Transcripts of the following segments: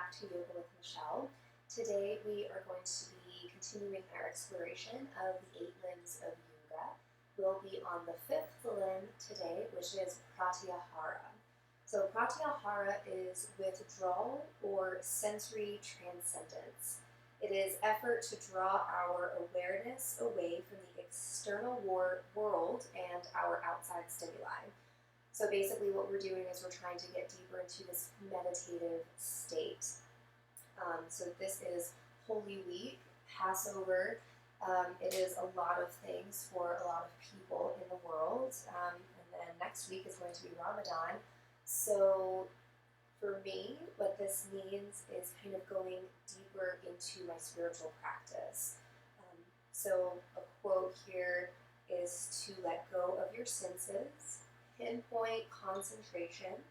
back to Yoga with Michelle. Today we are going to be continuing our exploration of the 8 limbs of yoga. We'll be on the 5th limb today, which is Pratyahara. So Pratyahara is withdrawal or sensory transcendence. It is effort to draw our awareness away from the external world and our outside stimuli. So basically what we're doing is we're trying to get deeper into this meditative state. So this is Holy Week, Passover. It is a lot of things for a lot of people in the world. And then next week is going to be Ramadan. So for me, what this means is kind of going deeper into my spiritual practice. So a quote here is to let go of your senses, pinpoint concentration,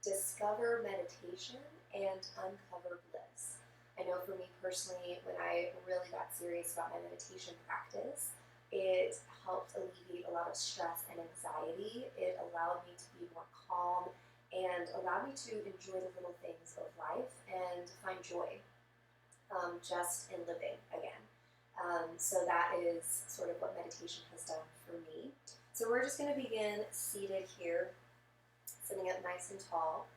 discover meditation, and uncover bliss. I know for me personally, when I really got serious about my meditation practice, it helped alleviate a lot of stress and anxiety. It allowed me to be more calm and allowed me to enjoy the little things of life and find joy just in living again. So that is sort of what meditation has done for me. So we're just going to begin seated here, sitting up nice and tall.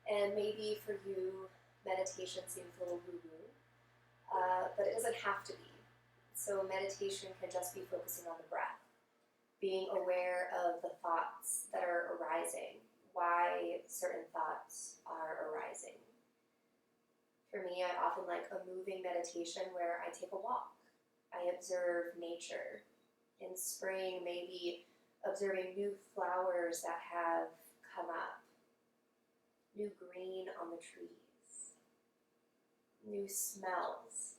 And maybe for you, meditation seems a little woo-woo, but it doesn't have to be. So meditation can just be focusing on the breath, being aware of the thoughts that are arising, why certain thoughts are arising. For me, I often like a moving meditation where I take a walk. I observe nature. In spring, maybe observing new flowers that have come up, new green on the trees, new smells.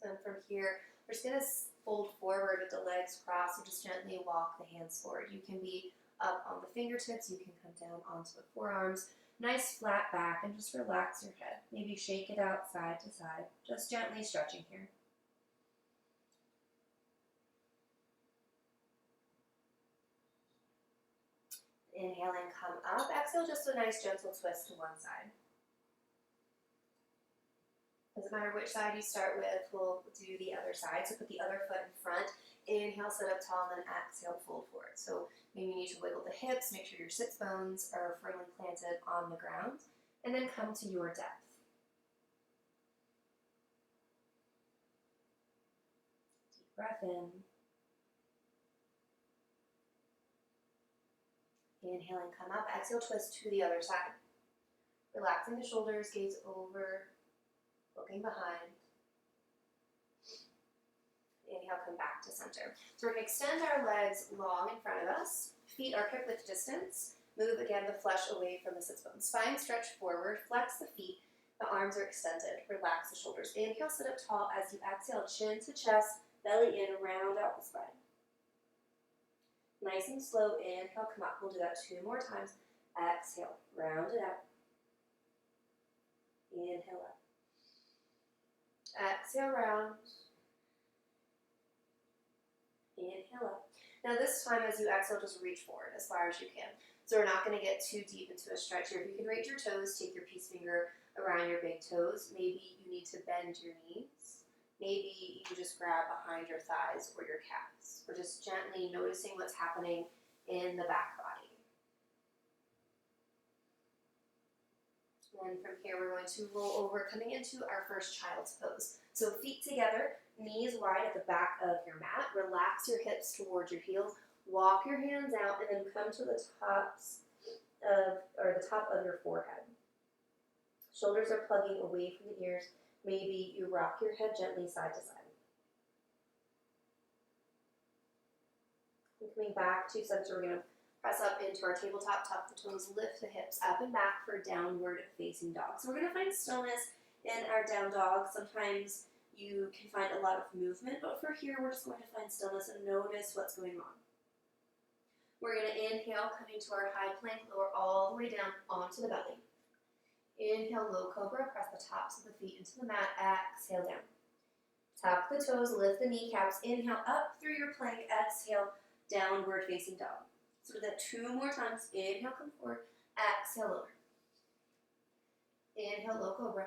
So from here, we're just going to fold forward with the legs crossed and just gently walk the hands forward. You can be up on the fingertips, you can come down onto the forearms. Nice flat back, and just relax your head. Maybe shake it out side to side, just gently stretching here. Inhaling, come up. Exhale, just a nice gentle twist to one side. Doesn't matter which side you start with, we'll do the other side. So put the other foot in front. Inhale, sit up tall, and then exhale, fold forward. So maybe you need to wiggle the hips, make sure your sits bones are firmly planted on the ground, and then come to your depth. Deep breath in. Inhaling, come up. Exhale, twist to the other side. Relaxing the shoulders, gaze over, looking behind. Inhale, come back to center. So we're going to extend our legs long in front of us. Feet are hip width distance. Move again the flesh away from the sits bones. Spine stretch forward. Flex the feet. The arms are extended. Relax the shoulders. Inhale, sit up tall. As you exhale, chin to chest, belly in, round out the spine. Nice and slow. Inhale, come up. We'll do that 2 more times. Exhale, round it out. Inhale up. Exhale, round. Inhale up. Now this time as you exhale, just reach forward as far as you can. So we're not going to get too deep into a stretch here. If you can reach your toes, take your peace finger around your big toes. Maybe you need to bend your knees. Maybe you just grab behind your thighs or your calves. We're just gently noticing what's happening in the back body. And from here, we're going to roll over, coming into our first child's pose. So feet together, knees wide at the back of your mat. Relax your hips towards your heels. Walk your hands out and then come to the top of your forehead. Shoulders are plugging away from the ears. Maybe you rock your head gently side to side. And coming back to center, we're going to press up into our tabletop, tuck the toes, lift the hips up and back for downward facing dog. So we're going to find stillness in our down dog. Sometimes you can find a lot of movement, but for here we're just going to find stillness and notice what's going on. We're going to inhale, coming to our high plank, lower all the way down onto the belly. Inhale, low cobra, press the tops of the feet into the mat, exhale down. Tuck the toes, lift the kneecaps, inhale up through your plank, exhale, downward facing dog. So do that 2 more times. Inhale, come forward. Exhale, lower. Inhale, low cobra.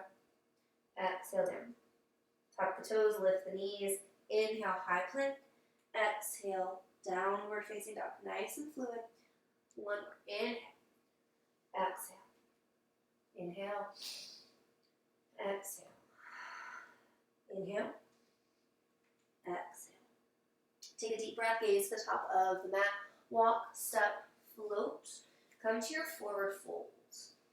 Exhale, down. Tuck the toes, lift the knees. Inhale, high plank. Exhale, downward facing dog. Nice and fluid. One more. Inhale. Exhale. Inhale. Exhale. Inhale. Exhale. Take a deep breath, gaze to the top of the mat. Walk, step, float. Come to your forward fold.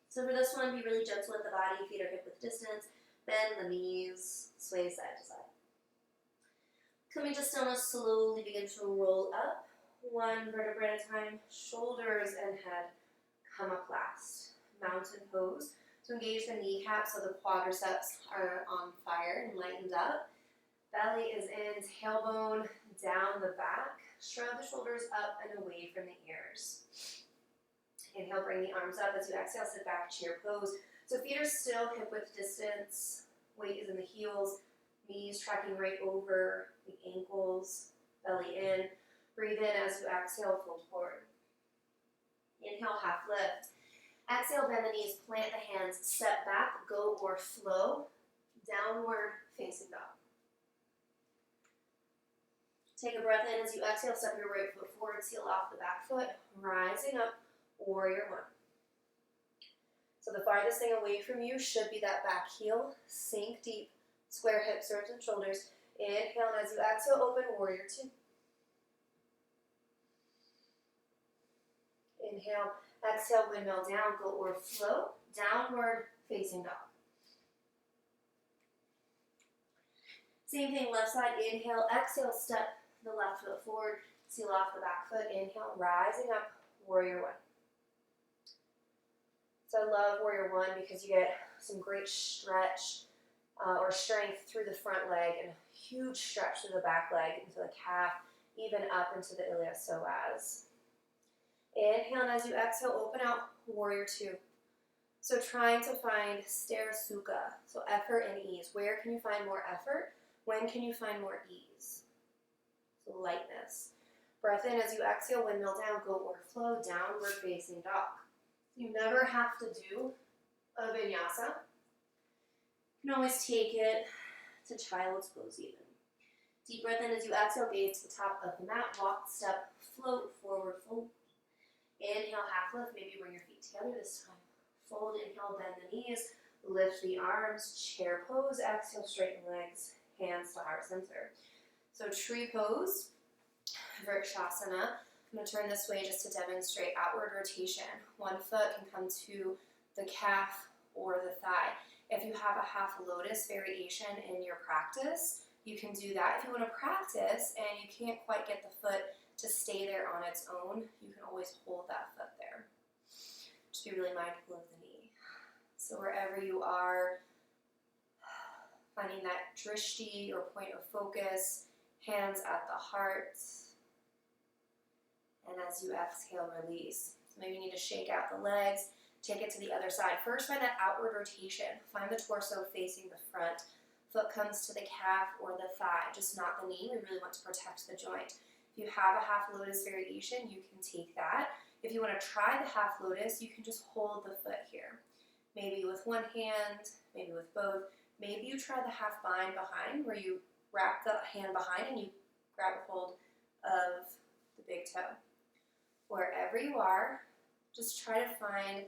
So for this one, be really gentle with the body. Feet are hip width distance. Bend the knees. Sway side to side. Coming to stillness, slowly begin to roll up. One vertebrae at a time. Shoulders and head come up last. Mountain pose. So engage the kneecaps so the quadriceps are on fire and lightened up. Belly is in, tailbone down the back. Shrug the shoulders up and away from the ears. Inhale, bring the arms up. As you exhale, sit back, chair pose. So feet are still hip width distance. Weight is in the heels. Knees tracking right over the ankles. Belly in. Breathe in as you exhale, fold forward. Inhale, half lift. Exhale, bend the knees, plant the hands, step back, go or flow. Downward facing dog. Take a breath in as you exhale, step your right foot forward, seal off the back foot, rising up, warrior one. So the farthest thing away from you should be that back heel. Sink deep, square hips, arms and shoulders. Inhale, and as you exhale, open, warrior two. Inhale, exhale, windmill down, go or flow, downward facing dog. Same thing, left side, inhale, exhale, step the left foot forward, seal off the back foot, inhale, rising up, warrior one. So I love warrior one because you get some great stretch or strength through the front leg and a huge stretch through the back leg into the calf, even up into the iliopsoas. Inhale, and as you exhale, open out, warrior two. So trying to find Sthira-Sukha, so effort and ease. Where can you find more effort? When can you find more ease? So lightness. Breath in as you exhale, windmill down, go or flow, downward facing dog. You never have to do a vinyasa. You can always take it to child's pose even. Deep breath in as you exhale, gaze to the top of the mat, walk, step, float, forward fold. Inhale, half lift, maybe bring your feet together this time. Fold, inhale, bend the knees, lift the arms, chair pose, exhale, straighten legs, hands to heart center. So tree pose, Vrikshasana. I'm going to turn this way just to demonstrate outward rotation. One foot can come to the calf or the thigh. If you have a half lotus variation in your practice, you can do that. If you want to practice and you can't quite get the foot to stay there on its own, you can always hold that foot there. Just be really mindful of the knee. So wherever you are, finding that drishti or point of focus, hands at the heart. And as you exhale, release. So maybe you need to shake out the legs, take it to the other side. First, find that outward rotation. Find the torso facing the front. Foot comes to the calf or the thigh, just not the knee. We really want to protect the joint. If you have a half lotus variation, you can take that. If you want to try the half lotus, you can just hold the foot here. Maybe with one hand, maybe with both. Maybe you try the half bind behind, where you wrap the hand behind and you grab a hold of the big toe. Wherever you are, just try to find,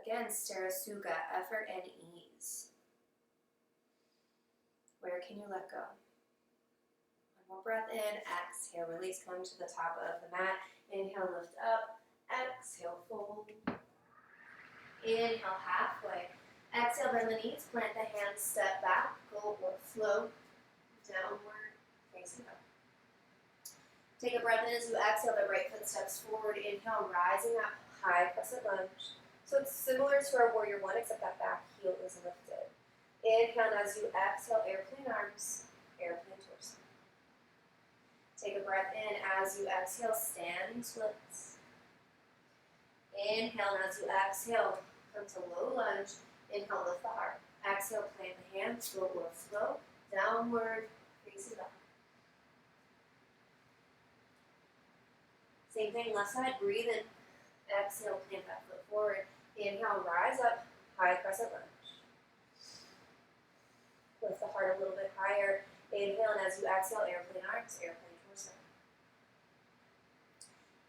again, Sthira-Sukha, effort and ease. Where can you let go? One more breath in, exhale, release, come to the top of the mat. Inhale, lift up, exhale, fold. Inhale, halfway. Exhale, bend the knees, plant the hands, step back, go or flow, downward, facing up. Take a breath in as you exhale, the right foot steps forward. Inhale, rising up, high crescent lunge. So it's similar to our warrior one, except that back heel is lifted. Inhale, and as you exhale, airplane arms, airplane torso. Take a breath in as you exhale, stand splits. Inhale, and as you exhale, come to low lunge. Inhale, lift the heart. Exhale, plant the hands, go or flow, downward, facing up. Same thing, left side, breathe in. Exhale, plant that foot forward. Inhale, rise up, high crescent lunge. Lift the heart a little bit higher. Inhale, and as you exhale, airplane arms, airplane torso.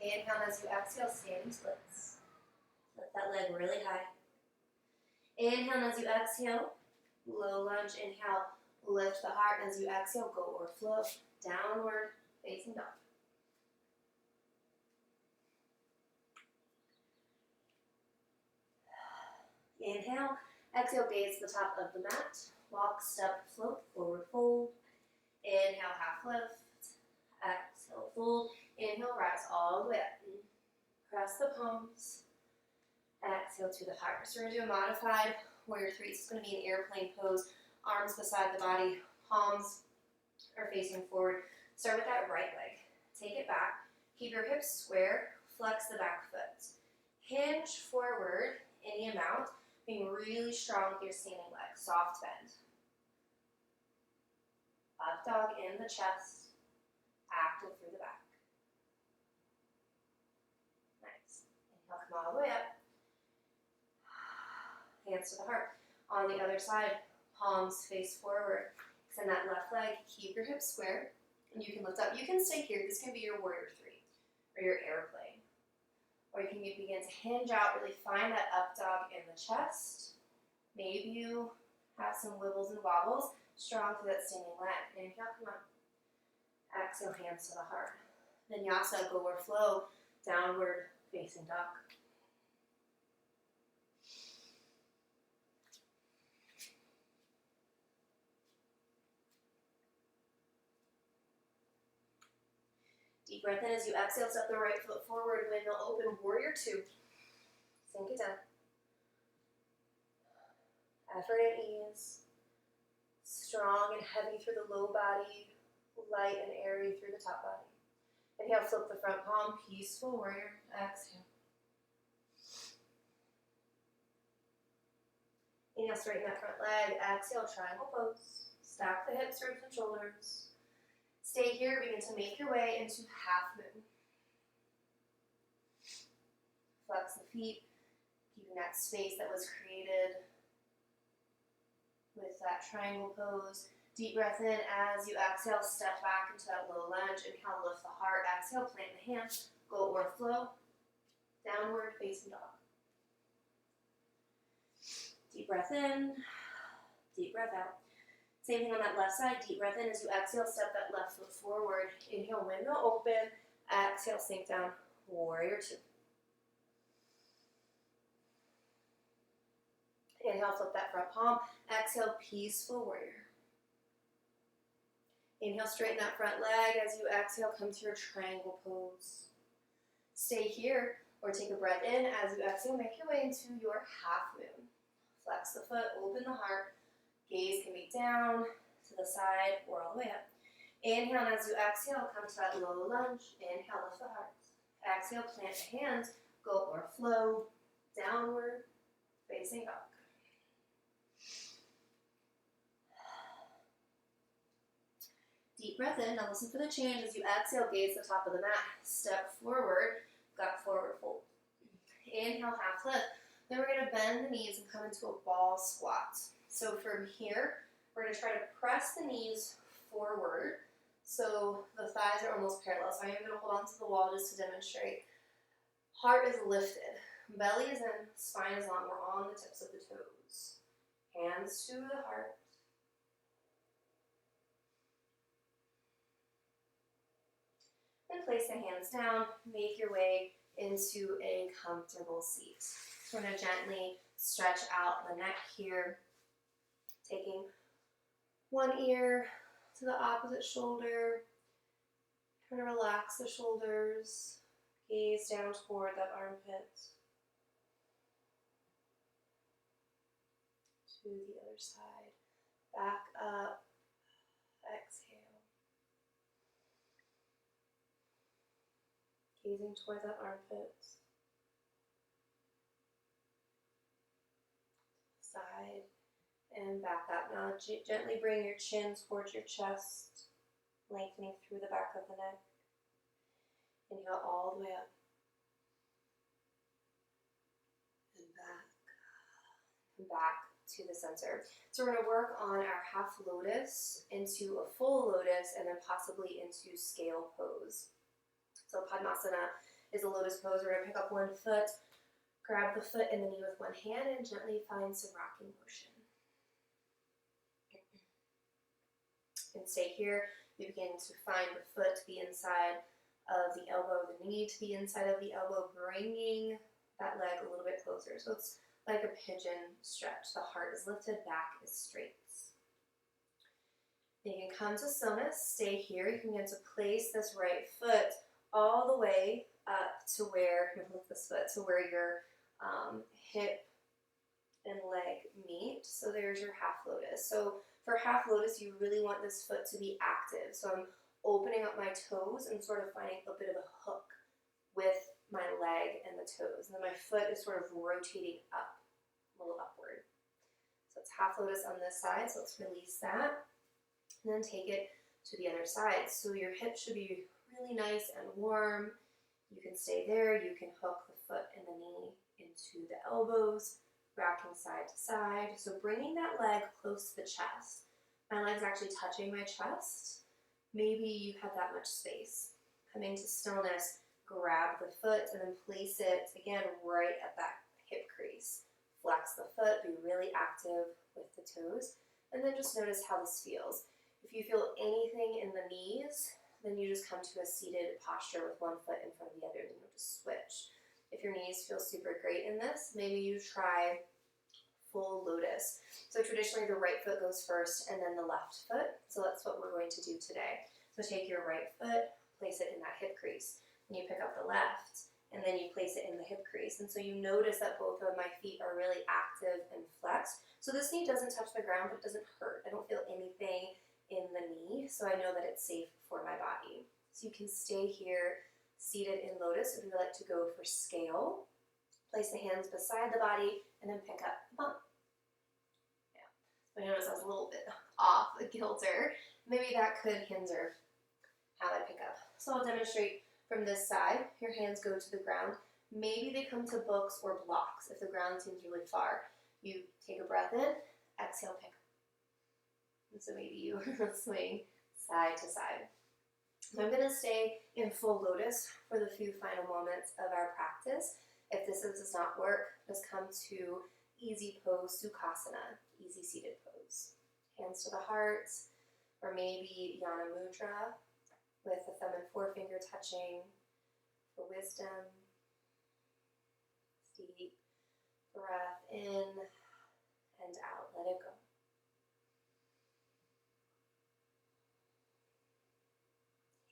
Inhale, and as you exhale, standing splits. Lift that leg really high. Inhale, and as you exhale, low lunge. Inhale, lift the heart, and as you exhale, go or flow. Downward facing dog. Inhale, exhale, gaze to the top of the mat. Walk, step, float, forward fold. Inhale, half lift. Exhale, fold. Inhale, rise all the way up. Press the palms. Exhale to the heart. So we're going to do a modified warrior three. This is going to be an airplane pose. Arms beside the body. Palms are facing forward. Start with that right leg. Take it back. Keep your hips square. Flex the back foot. Hinge forward any amount. Being really strong with your standing leg. Soft bend. Up dog in the chest. Active through the back. Nice. Inhale, come all the way up. Hands to the heart. On the other side, palms face forward. Extend that left leg. Keep your hips square. And you can lift up. You can stay here. This can be your warrior three or your airplane. Or you can begin to hinge out, really find that up dog in the chest. Maybe you have some wibbles and wobbles. Strong through that standing leg. Inhale, come up. Exhale, hands to the heart. Vinyasa, go or flow. Downward facing dog. Deep breath in as you exhale, step the right foot forward, windmill open, warrior two. Sink it down. Effort and ease. Strong and heavy through the low body, light and airy through the top body. Inhale, flip the front palm, peaceful warrior. Exhale. Inhale, straighten that front leg. Exhale, triangle pose. Stack the hips, ribs, and shoulders. Stay here, begin to make your way into half moon. Flex the feet, keeping that space that was created with that triangle pose. Deep breath in as you exhale, step back into that low lunge. Inhale, lift the heart. Exhale, plant the hands. Go or flow. Downward facing dog. Deep breath in, deep breath out. Same thing on that left side. Deep breath in as you exhale, step that left foot forward. Inhale, windmill open. Exhale, sink down. Warrior two. Inhale, flip that front palm. Exhale, peaceful warrior. Inhale, straighten that front leg. As you exhale, come to your triangle pose. Stay here or take a breath in. As you exhale, make your way into your half moon. Flex the foot, open the heart. Gaze can be down, to the side, or all the way up. Inhale, and as you exhale, come to that low lunge. Inhale, lift the heart. Exhale, plant the hands. Go or flow. Downward facing dog. Deep breath in. Now listen for the change. As you exhale, gaze the top of the mat. Step forward. Got forward fold. Inhale, half lift. Then we're going to bend the knees and come into a ball squat. So from here, we're going to try to press the knees forward so the thighs are almost parallel. So I am going to hold on to the wall just to demonstrate. Heart is lifted. Belly is in, spine is long. We're on the tips of the toes. Hands to the heart. And place the hands down. Make your way into a comfortable seat. So we're going to gently stretch out the neck here. Taking one ear to the opposite shoulder. Try to relax the shoulders. Gaze down toward that armpit. To the other side. Back up. Exhale. Gazing toward that armpit. Side. And back up. Now gently bring your chin towards your chest, lengthening through the back of the neck. Inhale all the way up and back. and back to the center. So we're going to work on our half lotus into a full lotus and then possibly into scale pose. So Padmasana is a lotus pose. We're going to pick up one foot, grab the foot and the knee with one hand, and gently find some rocking motion. And stay here. You begin to find the foot to be inside of the elbow, the knee to be inside of the elbow, bringing that leg a little bit closer. So it's like a pigeon stretch. The heart is lifted, back is straight. Then you can come to stillness, stay here. You can begin to place this right foot all the way up to where, lift this foot to where your hip and leg meet. So there's your half lotus. So for half lotus, you really want this foot to be active. So I'm opening up my toes and sort of finding a bit of a hook with my leg and the toes. And then my foot is sort of rotating up, a little upward. So it's half lotus on this side, so let's release that. And then take it to the other side. So your hip should be really nice and warm. You can stay there. You can hook the foot and the knee into the elbows, rocking side to side. So bringing that leg close to the chest. My leg's actually touching my chest. Maybe you have that much space. Coming to stillness, grab the foot and then place it, again, right at that hip crease. Flex the foot, be really active with the toes, and then just notice how this feels. If you feel anything in the knees, then you just come to a seated posture with one foot in front of the other, and you'll just switch. If your knees feel super great in this, maybe you try full lotus. So traditionally the right foot goes first and then the left foot. So that's what we're going to do today. So take your right foot, place it in that hip crease. And you pick up the left and then you place it in the hip crease. And so you notice that both of my feet are really active and flexed. So this knee doesn't touch the ground, but it doesn't hurt. I don't feel anything in the knee, so I know that it's safe for my body. So you can stay here seated in lotus if you would like to go for scale. Place the hands beside the body and then pick up the bump. Yeah. So I noticed I was a little bit off the kilter. Maybe that could hinder how I pick up. So I'll demonstrate from this side. Your hands go to the ground. Maybe they come to books or blocks if the ground seems really far. You take a breath in, exhale, pick up. And so maybe you swing side to side. So I'm going to stay in full lotus for the few final moments of our practice. If this does not work, just come to easy pose, Sukhasana, easy seated pose. Hands to the heart, or maybe Yana Mudra with the thumb and forefinger touching for wisdom. Deep breath in and out, let it go.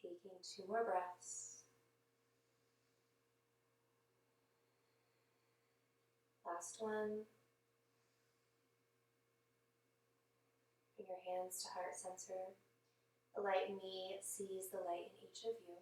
Taking 2 more breaths. Last one. Bring your hands to heart center. The light in me sees the light in each of you.